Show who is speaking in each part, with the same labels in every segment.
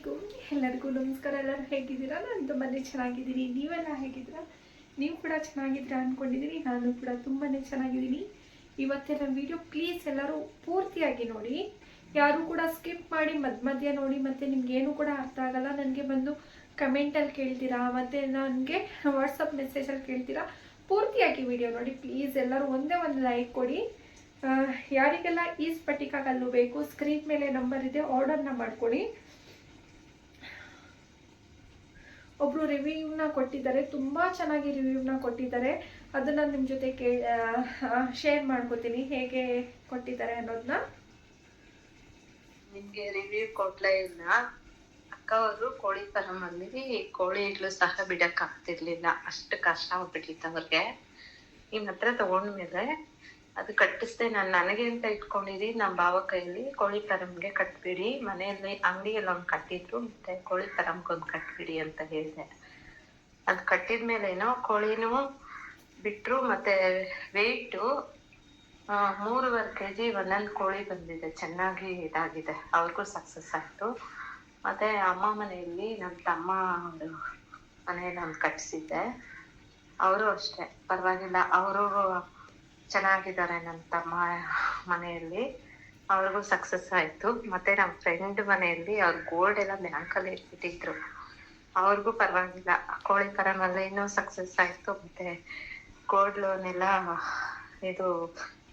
Speaker 1: ಅಲೈಕುಮ್. ಎಲ್ಲರಿಗೂ ನಮಸ್ಕಾರ. ಎಲ್ಲರೂ ಹೇಗಿದ್ದೀರಾ? ನಾನು ತುಂಬಾ ಚೆನ್ನಾಗಿದ್ದೀನಿ. ನೀವೆಲ್ಲ ಹೇಗಿದ್ದೀರಾ? ನೀವು ಕೂಡ ಚೆನ್ನಾಗಿದ್ದೀರಾ ಅಂದ್ಕೊಂಡಿದ್ದೀನಿ. ನಾನು ಕೂಡ ತುಂಬಾ ಚೆನ್ನಾಗಿದ್ದೀನಿ. ಇವತ್ತಿನ ವಿಡಿಯೋ ಪ್ಲೀಸ್ ಎಲ್ಲರೂ ಪೂರ್ತಿಯಾಗಿ ನೋಡಿ. ಯಾರು ಕೂಡ ಸ್ಕಿಪ್ ಮಾಡಿ ಮಧ್ಯ ನೋಡಿ. ಮತ್ತು ನಿಮ್ಗೇನು ಕೂಡ ಅರ್ಥ ಆಗಲ್ಲ ನನಗೆ ಬಂದು ಕಮೆಂಟಲ್ಲಿ ಕೇಳ್ತೀರಾ, ಮತ್ತು ನನಗೆ ವಾಟ್ಸಪ್ ಮೆಸೇಜಲ್ಲಿ ಕೇಳ್ತೀರಾ. ಪೂರ್ತಿಯಾಗಿ ವಿಡಿಯೋ ನೋಡಿ ಪ್ಲೀಸ್. ಎಲ್ಲರೂ ಒಂದೇ ಒಂದು ಲೈಕ್ ಕೊಡಿ. ಯಾರಿಗೆಲ್ಲ ಈ ಸ್ಫಟಿಕ ಕಲ್ಲು ಬೇಕು ಸ್ಕ್ರೀನ್ ಮೇಲೆ ನಂಬರ್ ಇದೆ, ಆರ್ಡರ್ನ ಮಾಡ್ಕೊಳ್ಳಿ. ಒಬ್ರು ರಿವ್ಯೂನ ಕೊಟ್ಟಿದ್ದಾರೆ, ತುಂಬಾ ಚೆನ್ನಾಗಿ ರಿವ್ಯೂನ ಕೊಟ್ಟಿದ್ದಾರೆ. ಅದನ್ನ ನಿಮ್ಮ ಜೊತೆ ಶೇರ್ ಮಾಡ್ಕೋತೀನಿ ಹೇಗೆ ಕೊಟ್ಟಿದ್ದಾರೆ ಅನ್ನೋದನ್ನ.
Speaker 2: ನಿಮ್ಗೆ ರಿವ್ಯೂ ಕೊಡ್ಲೇ ಇಲ್ಲ. ಅಕ್ಕ ಅವರು ಕೋಳಿ ಫಾರಂ ಅಲ್ಲಿ ಕೋಳಿ ಇಡ್ಲು ಸಹ ಬಿಡಕ್ ಆಗ್ತಿರ್ಲಿಲ್ಲ, ಅಷ್ಟು ಕಷ್ಟ ಆಗ್ಬಿಟ್ಟಿತ್ತು ಅವ್ರಿಗೆ. ನಿಮ್ ಹತ್ರ ತಗೊಂಡ್ಮೇಲೆ ಅದು ಕಟ್ಟಿಸ್ದೆ. ನನಗೆ ಅಂತ ಇಟ್ಕೊಂಡಿದ್ದಿ ನಮ್ಮ ಭಾವ ಕೈಯಲ್ಲಿ ಕೋಳಿ ಫಾರಂಗೆ ಕಟ್ಬಿಡಿ, ಮನೆಯಲ್ಲಿ ಅಂಗಡಿಯಲ್ಲಿ ಒಂದು ಕಟ್ಟಿದ್ರು, ಮತ್ತೆ ಕೋಳಿ ಫಾರಂಗೊಂದು ಕಟ್ಬಿಡಿ ಅಂತ ಹೇಳಿದೆ. ಅದು ಕಟ್ಟಿದ್ಮೇಲೇನೋ ಕೋಳಿನೂ ಬಿಟ್ರು, ಮತ್ತೆ ವೆಯ್ಟು 3.5 kg ಒಂದೊಂದು ಕೋಳಿ ಬಂದಿದೆ. ಚೆನ್ನಾಗಿ ಇದಾಗಿದೆ, ಅವ್ರಿಗೂ ಸಕ್ಸಸ್ ಆಯ್ತು. ಮತ್ತೆ ಅಮ್ಮ ಮನೆಯಲ್ಲಿ ನಮ್ಮ ತಮ್ಮ ಮನೆಯಲ್ಲಿ ಒಂದು ಕಟ್ಸಿದ್ದೆ, ಅವರು ಅಷ್ಟೇ ಪರವಾಗಿಲ್ಲ, ಅವರು ಚೆನ್ನಾಗಿದ್ದಾರೆ. ನನ್ನ ತಮ್ಮ ಮನೆಯಲ್ಲಿ ಅವ್ರಿಗೂ ಸಕ್ಸಸ್ ಆಯ್ತು. ಮತ್ತೆ ನಮ್ಮ ಫ್ರೆಂಡ್ ಮನೆಯಲ್ಲಿ ಅವ್ರ ಗೋಲ್ಡ್ ಎಲ್ಲ ಬ್ಯಾಂಕಲ್ಲಿ ಇಟ್ಬಿಟ್ಟಿದ್ರು, ಅವ್ರಿಗೂ ಪರವಾಗಿಲ್ಲ. ಕೋಳಿ ಫಾರಮಲ್ಲಿ ಇನ್ನೂ ಸಕ್ಸಸ್ ಆಯ್ತು. ಮತ್ತೆ ಗೋಲ್ಡ್ ಲೋನ್ ಎಲ್ಲ ಇದು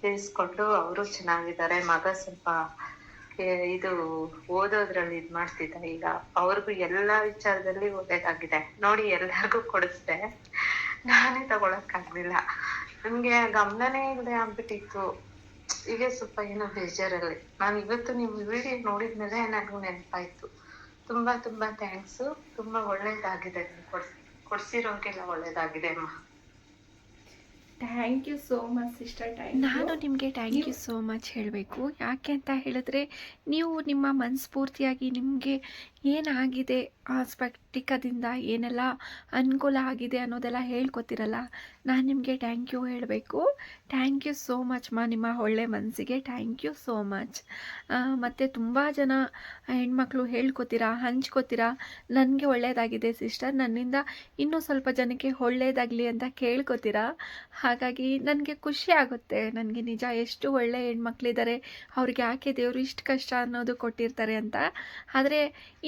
Speaker 2: ತಿಳಿಸ್ಕೊಂಡು ಅವರು ಚೆನ್ನಾಗಿದ್ದಾರೆ. ಮಗ ಸ್ವಲ್ಪ ಇದು ಓದೋದ್ರಲ್ಲಿ ಇದು ಮಾಡ್ತಿದ್ದ. ಈಗ ಅವ್ರಿಗೂ ಎಲ್ಲಾ ವಿಚಾರದಲ್ಲಿ ಒಳ್ಳೇದಾಗಿದೆ ನೋಡಿ. ಎಲ್ಲರಿಗೂ ಕೊಡಿಸ್ದೆ, ನಾನೇ ತಗೊಳಕ್ಕಾಗ್ಲಿಲ್ಲ. ನನ್ಗೆ ಗಮನನೇ ಇಲ್ಲದೆ ಆಗ್ಬಿಟ್ಟಿತ್ತು. ಈಗ ಸ್ವಲ್ಪ ಏನೋ ಬೇಜಾರಲ್ಲಿ. ನಾನು ಇವತ್ತು ನಿಮ್ ವಿಡಿಯೋ ನೋಡಿದ್ಮೇಲೆ ನನಗೂ ನೆನಪಾಯ್ತು. ತುಂಬಾ ತುಂಬಾ ಥ್ಯಾಂಕ್ಸು. ತುಂಬಾ ಒಳ್ಳೇದಾಗಿದೆ, ಕೊಡ್ಸಿರೋಂಗೆಲ್ಲ ಒಳ್ಳೇದಾಗಿದೆ ಅಮ್ಮ.
Speaker 1: Thank you so much sister.
Speaker 3: ನಾನು ನಿಮಗೆ ಥ್ಯಾಂಕ್ ಯು ಸೋ ಮಚ್ ಹೇಳಬೇಕು. ಯಾಕೆ ಅಂತ ಹೇಳಿದ್ರೆ, ನೀವು ನಿಮ್ಮ ಮನಸ್ಫೂರ್ತಿಯಾಗಿ ನಿಮಗೆ ಏನಾಗಿದೆ ಆ ಸ್ಫಟಿಕದಿಂದ ಏನೆಲ್ಲ ಅನುಕೂಲ ಆಗಿದೆ ಅನ್ನೋದೆಲ್ಲ ಹೇಳ್ಕೊತಿರಲ್ಲ, ನಾನು ನಿಮಗೆ ಥ್ಯಾಂಕ್ ಯು ಹೇಳಬೇಕು. ಥ್ಯಾಂಕ್ ಯು ಸೋ ಮಚ್ ನಿಮ್ಮ ಒಳ್ಳೆ ಮನಸ್ಸಿಗೆ ಥ್ಯಾಂಕ್ ಯು ಸೋ ಮಚ್. ಮತ್ತು ತುಂಬ ಜನ ಹೆಣ್ಮಕ್ಳು ಹೇಳ್ಕೊತೀರಾ, ಹಂಚ್ಕೋತೀರಾ, ನನಗೆ ಒಳ್ಳೆಯದಾಗಿದೆ ಸಿಸ್ಟರ್, ನನ್ನಿಂದ ಇನ್ನೂ ಸ್ವಲ್ಪ ಜನಕ್ಕೆ ಒಳ್ಳೆಯದಾಗಲಿ ಅಂತ ಕೇಳ್ಕೊತೀರಾ. ಹಾಗಾಗಿ ನನಗೆ ಖುಷಿ ಆಗುತ್ತೆ. ನನಗೆ ನಿಜ ಎಷ್ಟು ಒಳ್ಳೆ ಹೆಣ್ಮಕ್ಳಿದ್ದಾರೆ, ಅವ್ರಿಗೆ ಯಾಕೆ ದೇವರು ಇಷ್ಟು ಕಷ್ಟ ಅನ್ನೋದು ಕೊಟ್ಟಿರ್ತಾರೆ ಅಂತ. ಆದರೆ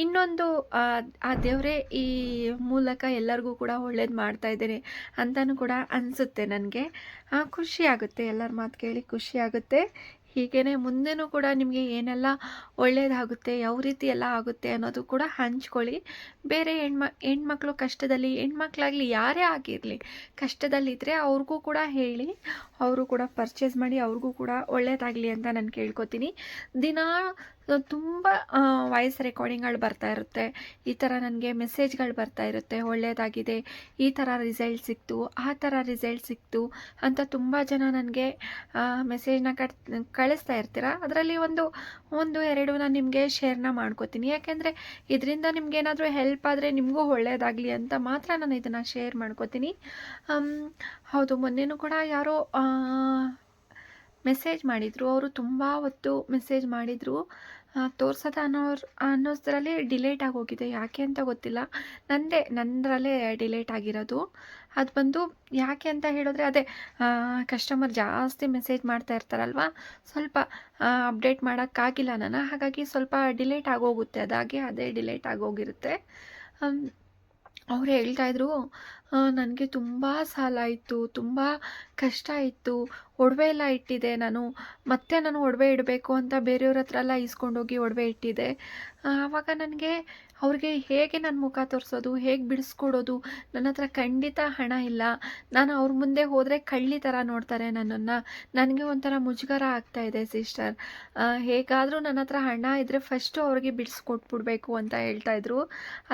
Speaker 3: ಇನ್ನೊಂದು ಆ ದೇವರೇ ಈ ಮೂಲಕ ಎಲ್ಲರಿಗೂ ಕೂಡ ಒಳ್ಳೇದು ಮಾಡ್ತಾ ಇದ್ದೇನೆ ಅಂತಲೂ ಕೂಡ ಅನಿಸುತ್ತೆ ನನಗೆ. ಖುಷಿ ಆಗುತ್ತೆ, ಎಲ್ಲರ ಮಾತು ಕೇಳಿ ಖುಷಿ ಆಗುತ್ತೆ. ಹೀಗೇ ಮುಂದೆನೂ ಕೂಡ ನಿಮಗೆ ಏನೆಲ್ಲ ಒಳ್ಳೆಯದಾಗುತ್ತೆ, ಯಾವ ರೀತಿ ಎಲ್ಲ ಆಗುತ್ತೆ ಅನ್ನೋದು ಕೂಡ ಹಂಚ್ಕೊಳ್ಳಿ. ಬೇರೆ ಹೆಣ್ಮಕ್ಳು ಕಷ್ಟದಲ್ಲಿ, ಹೆಣ್ಮಕ್ಳಾಗಲಿ ಯಾರೇ ಆಗಿರಲಿ ಕಷ್ಟದಲ್ಲಿದ್ದರೆ ಅವ್ರಿಗೂ ಕೂಡ ಹೇಳಿ, ಅವರು ಕೂಡ ಪರ್ಚೇಸ್ ಮಾಡಿ ಅವ್ರಿಗೂ ಕೂಡ ಒಳ್ಳೆಯದಾಗಲಿ ಅಂತ ನಾನು ಕೇಳ್ಕೊತೀನಿ. ದಿನ ತುಂಬ ವಾಯ್ಸ್ ರೆಕಾರ್ಡಿಂಗ್ಗಳು ಬರ್ತಾ ಇರುತ್ತೆ, ಈ ಥರ ನನಗೆ ಮೆಸೇಜ್ಗಳು ಬರ್ತಾ ಇರುತ್ತೆ, ಒಳ್ಳೆಯದಾಗಿದೆ, ಈ ಥರ ರಿಸಲ್ಟ್ ಸಿಕ್ತು, ಆ ಥರ ರಿಸಲ್ಟ್ ಸಿಕ್ತು ಅಂತ ತುಂಬ ಜನ ನನಗೆ ಮೆಸೇಜ್ನ ಕಳಿಸ್ತಾ ಇರ್ತೀರ. ಅದರಲ್ಲಿ ಒಂದು ಎರಡು ನಾನು ನಿಮಗೆ ಶೇರ್ನ ಮಾಡ್ಕೋತೀನಿ. ಯಾಕೆಂದರೆ ಇದರಿಂದ ನಿಮ್ಗೇನಾದರೂ ಹೆಲ್ಪ್ ಆದರೆ ನಿಮಗೂ ಒಳ್ಳೆಯದಾಗಲಿ ಅಂತ ಮಾತ್ರ ನಾನು ಇದನ್ನು ಶೇರ್ ಮಾಡ್ಕೋತೀನಿ. ಹೌದು, ಮೊನ್ನೆನೂ ಕೂಡ ಯಾರೋ ಮೆಸೇಜ್ ಮಾಡಿದರು. ಅವರು ತುಂಬ ಹೊತ್ತು ಮೆಸೇಜ್ ಮಾಡಿದರು, ತೋರ್ಸೋದ ಅನ್ನೋದ್ರಲ್ಲಿ ಡಿಲೇಟ್ ಆಗೋಗಿದೆ. ಯಾಕೆ ಅಂತ ಗೊತ್ತಿಲ್ಲ, ನನ್ನದ್ರಲ್ಲೇ ಡಿಲೇಟ್ ಆಗಿರೋದು. ಅದು ಬಂದು ಯಾಕೆ ಅಂತ ಹೇಳಿದ್ರೆ, ಅದೇ ಕಸ್ಟಮರ್ ಜಾಸ್ತಿ ಮೆಸೇಜ್ ಮಾಡ್ತಾ ಇರ್ತಾರಲ್ವ, ಸ್ವಲ್ಪ ಅಪ್ಡೇಟ್ ಮಾಡೋಕ್ಕಾಗಿಲ್ಲ ನಾನು, ಹಾಗಾಗಿ ಸ್ವಲ್ಪ ಡಿಲೇಟ್ ಆಗೋಗುತ್ತೆ. ಅದೇ ಡಿಲೇಟ್ ಆಗೋಗಿರುತ್ತೆ. ಅವ್ರು ಹೇಳ್ತಾಯಿದ್ರು, ನನಗೆ ತುಂಬ ಸಾಲ ಇತ್ತು, ತುಂಬ ಕಷ್ಟ ಇತ್ತು, ಒಡವೆ ಎಲ್ಲ ಇಟ್ಟಿದ್ದೆ ನಾನು, ಮತ್ತೆ ನಾನು ಒಡವೆ ಇಡಬೇಕು ಅಂತ ಬೇರೆಯವ್ರ ಹತ್ರ ಎಲ್ಲ ಇಸ್ಕೊಂಡೋಗಿ ಒಡವೆ ಇಟ್ಟಿದ್ದೆ. ಆವಾಗ ನನಗೆ ಅವ್ರಿಗೆ ಹೇಗೆ ನನ್ನ ಮುಖ ತೋರಿಸೋದು, ಹೇಗೆ ಬಿಡಿಸ್ಕೊಡೋದು, ನನ್ನ ಹತ್ರ ಖಂಡಿತ ಹಣ ಇಲ್ಲ. ನಾನು ಅವ್ರ ಮುಂದೆ ಹೋದರೆ ಕಳ್ಳಿ ಥರ ನೋಡ್ತಾರೆ ನನ್ನನ್ನು. ನನಗೆ ಒಂಥರ ಮುಜುಗರ ಆಗ್ತಾಯಿದೆ ಸಿಸ್ಟರ್. ಹೇಗಾದರೂ ನನ್ನ ಹತ್ರ ಹಣ ಇದ್ದರೆ ಫಸ್ಟು ಅವ್ರಿಗೆ ಬಿಡಿಸ್ಕೊಟ್ಬಿಡ್ಬೇಕು ಅಂತ ಹೇಳ್ತಾಯಿದ್ರು.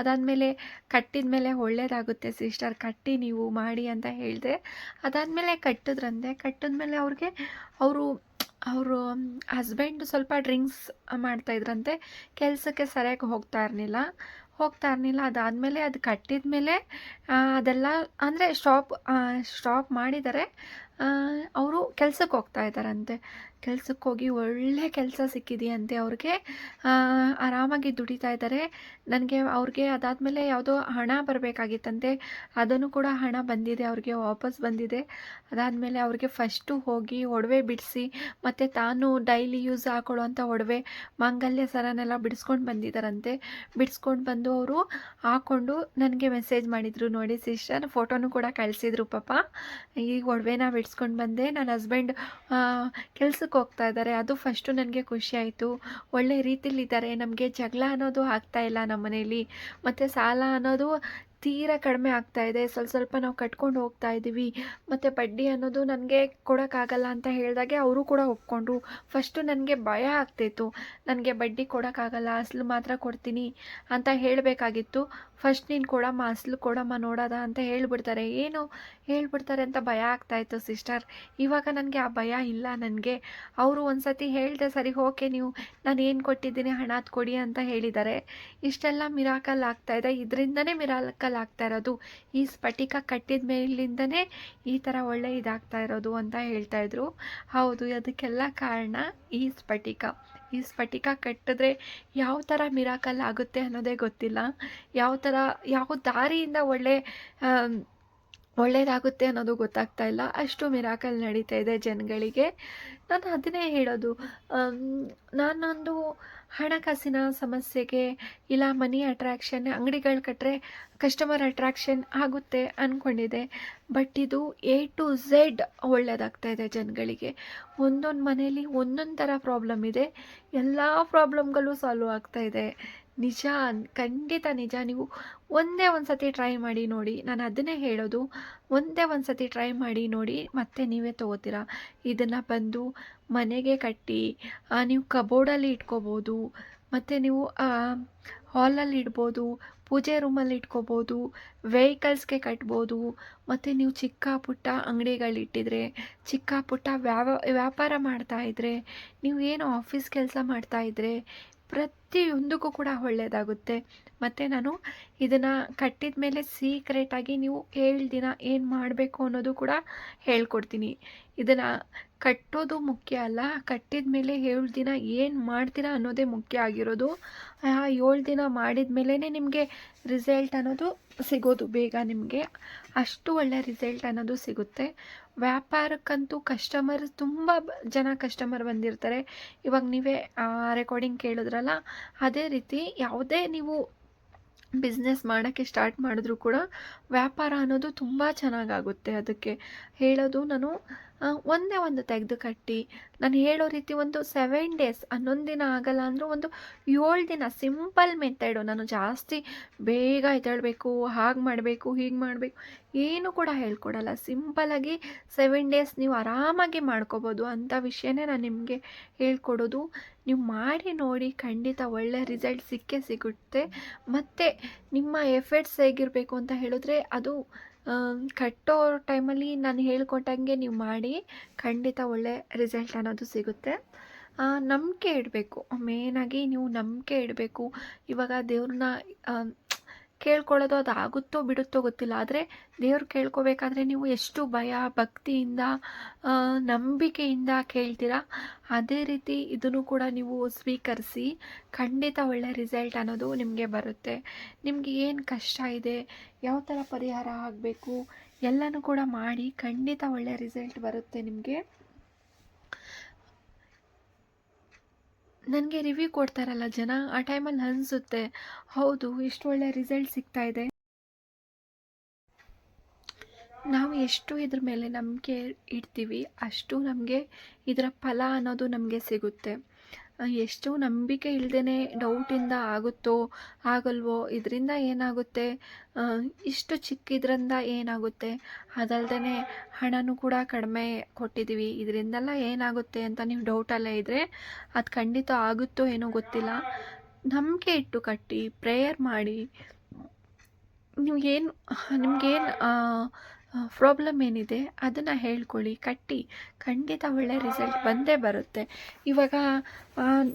Speaker 3: ಅದಾದಮೇಲೆ ಕಟ್ಟಿದ ಮೇಲೆ ಒಳ್ಳೇದಾಗುತ್ತೆ ಸಿಸ್ಟರ್, ಕಟ್ಟಿ ನೀವು ಮಾಡಿ ಅಂತ ಹೇಳಿದೆ. ಅದಾದಮೇಲೆ ಕಟ್ಟಿದ್ಮೇಲೆ ಅವ್ರಿಗೆ ಅವರು ಹಸ್ಬೆಂಡ್ ಸ್ವಲ್ಪ ಡ್ರಿಂಕ್ಸ್ ಮಾಡ್ತಾಯಿದ್ರಂತೆ, ಕೆಲಸಕ್ಕೆ ಸರಿಯಾಗಿ ಹೋಗ್ತಾ ಇರಲಿಲ್ಲ. ಅದಾದಮೇಲೆ ಅದು ಕಟ್ಟಿದ ಮೇಲೆ ಅದೆಲ್ಲ ಅಂದರೆ ಸ್ಟಾಪ್ ಮಾಡಿದ್ದಾರೆ. ಅವರು ಕೆಲ್ಸಕ್ಕೆ ಹೋಗ್ತಾ ಇದ್ದಾರಂತೆ. ಕೆಲ್ಸಕ್ಕೋಗಿ ಒಳ್ಳೆ ಕೆಲಸ ಸಿಕ್ಕಿದೆಯಂತೆ ಅವ್ರಿಗೆ. ಆರಾಮಾಗಿ ದುಡಿತಾ ಇದ್ದಾರೆ. ನನಗೆ ಅವ್ರಿಗೆ ಅದಾದಮೇಲೆ ಯಾವುದೋ ಹಣ ಬರಬೇಕಾಗಿತ್ತಂತೆ, ಅದನ್ನು ಕೂಡ ಹಣ ಬಂದಿದೆ, ಅವ್ರಿಗೆ ವಾಪಸ್ ಬಂದಿದೆ. ಅದಾದಮೇಲೆ ಅವ್ರಿಗೆ ಫಸ್ಟು ಹೋಗಿ ಒಡವೆ ಬಿಡಿಸಿ ಮತ್ತು ತಾನು ಡೈಲಿ ಯೂಸ್ ಹಾಕೊಳ್ಳೋವಂಥ ಒಡವೆ ಮಾಂಗಲ್ಯ ಸರನೆಲ್ಲ ಬಿಡಿಸ್ಕೊಂಡು ಬಂದಿದ್ದಾರಂತೆ. ಬಿಡಿಸ್ಕೊಂಡು ಬಂದು ಅವರು ಹಾಕ್ಕೊಂಡು ನನಗೆ ಮೆಸೇಜ್ ಮಾಡಿದರು, ನೋಡಿ ಸಿಸ್ಟರ್, ಫೋಟೋನು ಕೂಡ ಕಳಿಸಿದ್ರು ಪಾಪ. ಈ ಒಡವೆನ ಬಿಡಿಸ್ಕೊಂಡು ಬಂದೆ, ನನ್ನ ಹಸ್ಬೆಂಡ್ ಕೆಲ್ಸಕ್ಕೆ ಹೋಗ್ತಾ ಇದ್ದಾರೆ. ಅದು ಫಸ್ಟು ನನಗೆ ಖುಷಿ ಆಯಿತು. ಒಳ್ಳೆ ರೀತಿಲಿದ್ದಾರೆ, ನಮಗೆ ಜಗಳ ಅನ್ನೋದು ಆಗ್ತಾ ಇಲ್ಲ ನಮ್ಮ ಮನೇಲಿ, ಮತ್ತು ಸಾಲ ಅನ್ನೋದು ತೀರಾ ಕಡಿಮೆ ಆಗ್ತಾ ಇದೆ. ಸ್ವಲ್ಪ ನಾವು ಕಟ್ಕೊಂಡು ಹೋಗ್ತಾ ಇದ್ದೀವಿ, ಮತ್ತು ಬಡ್ಡಿ ಅನ್ನೋದು ನನಗೆ ಕೊಡೋಕ್ಕಾಗಲ್ಲ ಅಂತ ಹೇಳಿದಾಗೆ ಅವರು ಕೂಡ ಒಪ್ಕೊಂಡ್ರು. ಫಸ್ಟು ನನಗೆ ಭಯ ಆಗ್ತಿತ್ತು, ನನಗೆ ಬಡ್ಡಿ ಕೊಡೋಕ್ಕಾಗಲ್ಲ, ಅಸಲು ಮಾತ್ರ ಕೊಡ್ತೀನಿ ಅಂತ ಹೇಳಬೇಕಾಗಿತ್ತು. ಫಸ್ಟ್ ನೀನು ಕೊಡಮ್ಮ, ಅಸಲು ಕೊಡಮ್ಮ ನೋಡೋದ ಅಂತ ಹೇಳ್ಬಿಡ್ತಾರೆ, ಏನು ಹೇಳ್ಬಿಡ್ತಾರೆ ಅಂತ ಭಯ ಆಗ್ತಾಯಿತ್ತು ಸಿಸ್ಟರ್. ಇವಾಗ ನನಗೆ ಆ ಭಯ ಇಲ್ಲ. ನನಗೆ ಅವರು ಒಂದು ಸತಿ ಹೇಳಿದೆ, ಸರಿ ಓಕೆ, ನೀವು ನಾನು ಏನು ಕೊಟ್ಟಿದ್ದೀನಿ ಹಣ ಅದು ಕೊಡಿ ಅಂತ ಹೇಳಿದ್ದಾರೆ. ಇಷ್ಟೆಲ್ಲ ಮಿರಾಕಲ್ ಆಗ್ತಾಯಿದೆ, ಇದರಿಂದನೇ ಮಿರಾಕಲ್ ಆಗ್ತಾ ಇರೋದು. ಈ ಸ್ಫಟಿಕ ಕಟ್ಟಿದ ಮೇಲಿಂದನೇ ಈ ಥರ ಒಳ್ಳೆ ಇದಾಗ್ತಾ ಇರೋದು ಅಂತ ಹೇಳ್ತಾಯಿದ್ರು. ಹೌದು, ಅದಕ್ಕೆಲ್ಲ ಕಾರಣ ಈ ಸ್ಫಟಿಕ. ಈ ಸ್ಫಟಿಕ ಕಟ್ಟಿದ್ರೆ ಯಾವ ಥರ ಮಿರಾಕಲ್ ಆಗುತ್ತೆ ಅನ್ನೋದೇ ಗೊತ್ತಿಲ್ಲ. ಯಾವ ದಾರಿಯಿಂದ ಒಳ್ಳೆಯದಾಗುತ್ತೆ ಅನ್ನೋದು ಗೊತ್ತಾಗ್ತಾ ಇಲ್ಲ. ಅಷ್ಟು ಮಿರಾಕಲ್ ನಡೀತಾ ಇದೆ ಜನಗಳಿಗೆ. ನಾನು ಅದನ್ನೇ ಹೇಳೋದು, ನಾನೊಂದು ಹಣಕಾಸಿನ ಸಮಸ್ಯೆಗೆ ಇಲ್ಲ ಮನಿ ಅಟ್ರಾಕ್ಷನ್ ಅಂಗಡಿಗಳು ಕಟ್ಟರೆ ಕಸ್ಟಮರ್ ಅಟ್ರಾಕ್ಷನ್ ಆಗುತ್ತೆ ಅಂದ್ಕೊಂಡಿದ್ದೆ. ಬಟ್ ಇದು A to Z ಒಳ್ಳೆಯದಾಗ್ತಾ ಇದೆ ಜನಗಳಿಗೆ. ಒಂದೊಂದು ಮನೇಲಿ ಒಂದೊಂದು ಥರ ಪ್ರಾಬ್ಲಮ್ ಇದೆ, ಎಲ್ಲ ಪ್ರಾಬ್ಲಮ್ಗಳು ಸಾಲ್ವ್ ಆಗ್ತಾ ಇದೆ. ನಿಜ, ಖಂಡಿತ ನಿಜ. ನೀವು ಒಂದೇ ಒಂದು ಸತಿ ಟ್ರೈ ಮಾಡಿ ನೋಡಿ, ನಾನು ಅದನ್ನೇ ಹೇಳೋದು. ಒಂದೇ ಒಂದು ಸತಿ ಟ್ರೈ ಮಾಡಿ ನೋಡಿ, ಮತ್ತೆ ನೀವೇ ತೊಗೋತೀರಾ. ಇದನ್ನು ಬಂದು ಮನೆಗೆ ಕಟ್ಟಿ ನೀವು ಕಬೋರ್ಡಲ್ಲಿ ಇಟ್ಕೋಬೋದು, ಮತ್ತು ನೀವು ಹಾಲಲ್ಲಿ ಇಡ್ಬೋದು, ಪೂಜೆ ರೂಮಲ್ಲಿ ಇಟ್ಕೋಬೋದು, ವೆಹಿಕಲ್ಸ್ಗೆ ಕಟ್ಬೋದು. ಮತ್ತು ನೀವು ಚಿಕ್ಕ ಪುಟ್ಟ ಅಂಗಡಿಗಳಿಟ್ಟಿದ್ರೆ, ಚಿಕ್ಕ ಪುಟ್ಟ ವ್ಯಾಪಾರ ಮಾಡ್ತಾಯಿದ್ರೆ, ನೀವು ಏನು ಆಫೀಸ್ ಕೆಲಸ ಮಾಡ್ತಾಯಿದ್ರೆ, ಪ್ರತಿಯೊಂದಕ್ಕೂ ಕೂಡ ಒಳ್ಳೆಯದಾಗುತ್ತೆ. ಮತ್ತು ನಾನು ಇದನ್ನು ಕಟ್ಟಿದ ಮೇಲೆ ಸೀಕ್ರೆಟಾಗಿ ನೀವು 7 ದಿನ ಏನು ಮಾಡಬೇಕು ಅನ್ನೋದು ಕೂಡ ಹೇಳ್ಕೊಡ್ತೀನಿ. ಇದನ್ನು ಕಟ್ಟೋದು ಮುಖ್ಯ ಅಲ್ಲ, ಕಟ್ಟಿದ ಮೇಲೆ 7 ದಿನ ಏನು ಮಾಡ್ತೀರಾ ಅನ್ನೋದೇ ಮುಖ್ಯ ಆಗಿರೋದು. ಆ 7 ದಿನ ಮಾಡಿದ ಮೇಲೇ ನಿಮಗೆ ರಿಸಲ್ಟ್ ಅನ್ನೋದು ಸಿಗೋದು ಬೇಗ. ನಿಮಗೆ ಅಷ್ಟು ಒಳ್ಳೆ ರಿಸಲ್ಟ್ ಅನ್ನೋದು ಸಿಗುತ್ತೆ. ವ್ಯಾಪಾರಕ್ಕಂತೂ ತುಂಬ ಜನ ಕಸ್ಟಮರ್ ಬಂದಿರ್ತಾರೆ. ಇವಾಗ ನೀವೇ ರೆಕಾರ್ಡಿಂಗ್ ಕೇಳಿದ್ರಲ್ಲ, ಅದೇ ರೀತಿ ಯಾವುದೇ ನೀವು ಬಿಸ್ನೆಸ್ ಮಾಡೋಕ್ಕೆ ಸ್ಟಾರ್ಟ್ ಮಾಡಿದ್ರೂ ಕೂಡ ವ್ಯಾಪಾರ ಅನ್ನೋದು ತುಂಬ ಚೆನ್ನಾಗಾಗುತ್ತೆ. ಅದಕ್ಕೆ ಹೇಳೋದು ನಾನು ಒಂದೇ ಒಂದು ತೆಗೆದು ಕಟ್ಟಿ, ನಾನು ಹೇಳೋ ರೀತಿ ಒಂದು 7 ಡೇಸ್, 11 ದಿನ ಆಗಲ್ಲ ಅಂದರೂ ಒಂದು 7 ದಿನ ಸಿಂಪಲ್ ಮೆಥಡು. ನಾನು ಜಾಸ್ತಿ ಬೇಗ ಎದ್ದೇಳಬೇಕು, ಹಾಗೆ ಮಾಡಬೇಕು, ಹೀಗೆ ಮಾಡಬೇಕು ಏನು ಕೂಡ ಹೇಳ್ಕೊಡಲ್ಲ. ಸಿಂಪಲ್ಲಾಗಿ 7 ಡೇಸ್ ನೀವು ಆರಾಮಾಗಿ ಮಾಡ್ಕೋಬೋದು ಅಂಥ ವಿಷಯನೇ ನಾನು ನಿಮಗೆ ಹೇಳ್ಕೊಡೋದು. ನೀವು ಮಾಡಿ ನೋಡಿ, ಖಂಡಿತ ಒಳ್ಳೆ ರಿಸಲ್ಟ್ ಸಿಗುತ್ತೆ. ಮತ್ತು ನಿಮ್ಮ ಎಫರ್ಟ್ಸ್ ಹೇಗಿರಬೇಕು ಅಂತ ಹೇಳಿದ್ರೆ, ಅದು ಕಟ್ಟೋ ಟೈಮಲ್ಲಿ ನಾನು ಹೇಳ್ಕೊಟ್ಟಂಗೆ ನೀವು ಮಾಡಿ, ಖಂಡಿತ ಒಳ್ಳೆ ರಿಸಲ್ಟ್ ಅನ್ನೋದು ಸಿಗುತ್ತೆ. ನಂಬಿಕೆ ಇಡಬೇಕು, ಮೇಯ್ನಾಗಿ ನೀವು ನಂಬಿಕೆ ಇಡಬೇಕು. ಇವಾಗ ದೇವ್ರನ್ನ ಕೇಳ್ಕೊಳ್ಳೋದು ಅದು ಆಗುತ್ತೋ ಬಿಡುತ್ತೋ ಗೊತ್ತಿಲ್ಲ, ಆದರೆ ದೇವ್ರು ಕೇಳ್ಕೊಬೇಕಾದ್ರೆ ನೀವು ಎಷ್ಟು ಭಯ ಭಕ್ತಿಯಿಂದ ನಂಬಿಕೆಯಿಂದ ಕೇಳ್ತೀರಾ, ಅದೇ ರೀತಿ ಇದನ್ನು ಕೂಡ ನೀವು ಸ್ವೀಕರಿಸಿ, ಖಂಡಿತ ಒಳ್ಳೆ ರಿಸಲ್ಟ್ ಅನ್ನೋದು ನಿಮಗೆ ಬರುತ್ತೆ. ನಿಮಗೆ ಏನು ಕಷ್ಟ ಇದೆ, ಯಾವ ಥರ ಪರಿಹಾರ ಆಗಬೇಕು ಎಲ್ಲನೂ ಕೂಡ ಮಾಡಿ, ಖಂಡಿತ ಒಳ್ಳೆ ರಿಸಲ್ಟ್ ಬರುತ್ತೆ ನಿಮಗೆ. ನನಗೆ ರಿವ್ಯೂ ಕೊಡ್ತಾರಲ್ಲ ಜನ, ಆ ಟೈಮಲ್ಲಿ ಅನಿಸುತ್ತೆ, ಹೌದು ಇಷ್ಟು ಒಳ್ಳೆ ರಿಸಲ್ಟ್ ಸಿಗ್ತಾ ಇದೆ. ನಾವು ಎಷ್ಟು ಇದ್ರ ಮೇಲೆ ನಂಬಿಕೆ ಇಡ್ತೀವಿ, ಅಷ್ಟು ನಮಗೆ ಇದರ ಫಲ ಅನ್ನೋದು ನಮಗೆ ಸಿಗುತ್ತೆ. ಎಷ್ಟು ನಂಬಿಕೆ ಇಲ್ಲದೇ ಡೌಟಿಂದ ಆಗುತ್ತೋ ಆಗಲ್ವೋ, ಇದರಿಂದ ಏನಾಗುತ್ತೆ, ಇಷ್ಟು ಚಿಕ್ಕಿದ್ರಿಂದ ಏನಾಗುತ್ತೆ, ಅದಲ್ದೇ ಹಣನೂ ಕೂಡ ಕಡಿಮೆ ಕೊಟ್ಟಿದ್ದೀವಿ, ಇದರಿಂದೆಲ್ಲ ಏನಾಗುತ್ತೆ ಅಂತ ನೀವು ಡೌಟಲ್ಲೇ ಇದ್ದರೆ ಅದು ಖಂಡಿತ ಆಗುತ್ತೋ ಏನೋ ಗೊತ್ತಿಲ್ಲ. ನಂಬಿಕೆ ಇಟ್ಟು ಕಟ್ಟಿ, ಪ್ರೇಯರ್ ಮಾಡಿ, ನಿಮಗೇನು ಪ್ರಾಬ್ಲಮ್ ಏನಿದೆ ಅದನ್ನು ಹೇಳ್ಕೊಳ್ಳಿ, ಕಟ್ಟಿ. ಖಂಡಿತ ಒಳ್ಳೆ ರಿಸಲ್ಟ್ ಬಂದೇ ಬರುತ್ತೆ. ಇವಾಗ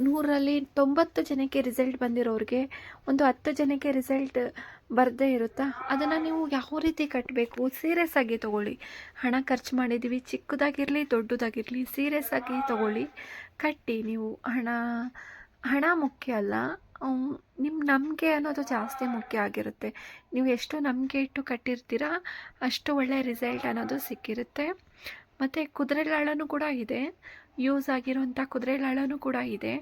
Speaker 3: 100ರಲ್ಲಿ 90 ಜನಕ್ಕೆ ರಿಸಲ್ಟ್ ಬಂದಿರೋರಿಗೆ ಒಂದು 10 ಜನಕ್ಕೆ ರಿಸಲ್ಟ್ ಬರದೇ ಇರುತ್ತಾ? ಅದನ್ನು ನೀವು ಯಾವ ರೀತಿ ಕಟ್ಟಬೇಕು, ಸೀರಿಯಸ್ ಆಗಿ ತೊಗೊಳ್ಳಿ. ಹಣ ಖರ್ಚು ಮಾಡಿದ್ದೀವಿ, ಚಿಕ್ಕದಾಗಿರಲಿ ದೊಡ್ಡದಾಗಿರಲಿ ಸೀರಿಯಸ್ ಆಗಿ ತೊಗೊಳ್ಳಿ, ಕಟ್ಟಿ. ನೀವು ಹಣ ಮುಖ್ಯ ಅಲ್ಲ, ನಿಮ್ಮ ನಂಬಿಕೆ ಅನ್ನೋದು ಜಾಸ್ತಿ ಮುಖ್ಯ ಆಗಿರುತ್ತೆ. ನೀವು ಎಷ್ಟು ನಂಬಿಕೆ ಇಟ್ಟು ಕಟ್ಟಿರ್ತೀರಾ ಅಷ್ಟು ಒಳ್ಳೆಯ ರಿಸಲ್ಟ್ ಅನ್ನೋದು ಸಿಕ್ಕಿರುತ್ತೆ. ಮತ್ತು ಕುದುರೆ ಲಾಳನೂ ಕೂಡ ಇದೆ, ಯೂಸ್ ಆಗಿರೋಂಥ ಕುದುರೆ ಲಾಳನೂ ಕೂಡ ಇದೆ.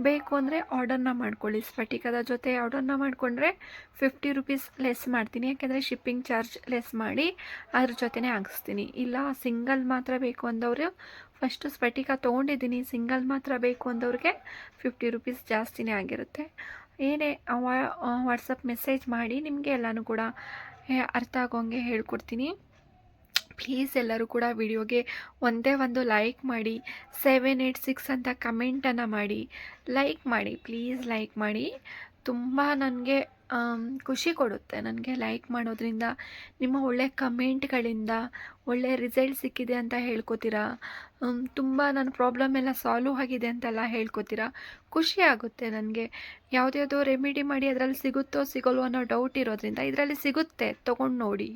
Speaker 3: ಬೇಕು ಅಂದರೆ ಆರ್ಡರ್ನ ಮಾಡ್ಕೊಳ್ಳಿ. ಸ್ಫಟಿಕದ ಜೊತೆ ಆರ್ಡರ್ನ ಮಾಡಿಕೊಂಡ್ರೆ 50 ರುಪೀಸ್ ಲೆಸ್ ಮಾಡ್ತೀನಿ, ಯಾಕೆಂದರೆ ಶಿಪ್ಪಿಂಗ್ ಚಾರ್ಜ್ ಲೆಸ್ ಮಾಡಿ ಅದ್ರ ಜೊತೆನೇ ಹಾಕಿಸ್ತೀನಿ. ಇಲ್ಲ ಸಿಂಗಲ್ ಮಾತ್ರ ಬೇಕು ಅಂದವರು, ಫಸ್ಟು ಸ್ಫಟಿಕ ತೊಗೊಂಡಿದ್ದೀನಿ, ಸಿಂಗಲ್ ಮಾತ್ರ ಬೇಕು ಅಂದವ್ರಿಗೆ 50 ರುಪೀಸ್ ಜಾಸ್ತಿನೇ ಆಗಿರುತ್ತೆ. ಏನೇ ವಾಟ್ಸಪ್ ಮೆಸೇಜ್ ಮಾಡಿ, ನಿಮಗೆ ಎಲ್ಲನೂ ಕೂಡ ಅರ್ಥ ಆಗೋಂಗೆ ಹೇಳ್ಕೊಡ್ತೀನಿ. ಪ್ಲೀಸ್ ಎಲ್ಲರೂ ಕೂಡ ವಿಡಿಯೋಗೆ ಒಂದೇ ಒಂದು ಲೈಕ್ ಮಾಡಿ, 786 ಅಂತ ಕಮೆಂಟನ್ನು ಮಾಡಿ, ಲೈಕ್ ಮಾಡಿ, ಪ್ಲೀಸ್ ಲೈಕ್ ಮಾಡಿ. ತುಂಬ ನನಗೆ ಖುಷಿ ಕೊಡುತ್ತೆ, ನನಗೆ ಲೈಕ್ ಮಾಡೋದ್ರಿಂದ, ನಿಮ್ಮ ಒಳ್ಳೆಯ ಕಮೆಂಟ್ಗಳಿಂದ ಒಳ್ಳೆಯ ರಿಸಲ್ಟ್ ಸಿಕ್ಕಿದೆ ಅಂತ ಹೇಳ್ಕೊತೀರಾ, ತುಂಬ ನನ್ನ ಪ್ರಾಬ್ಲಮ್ ಎಲ್ಲ ಸಾಲ್ವ್ ಆಗಿದೆ ಅಂತೆಲ್ಲ ಹೇಳ್ಕೊತೀರಾ. ಖುಷಿ ಆಗುತ್ತೆ ನನಗೆ. ಯಾವುದ್ಯಾವುದೋ ರೆಮಿಡಿ ಮಾಡಿ ಅದರಲ್ಲಿ ಸಿಗುತ್ತೋ ಸಿಗೋಲ್ವೋ ಅನ್ನೋ ಡೌಟ್ ಇರೋದ್ರಿಂದ ಇದರಲ್ಲಿ ಸಿಗುತ್ತೆ, ತೊಗೊಂಡು ನೋಡಿ.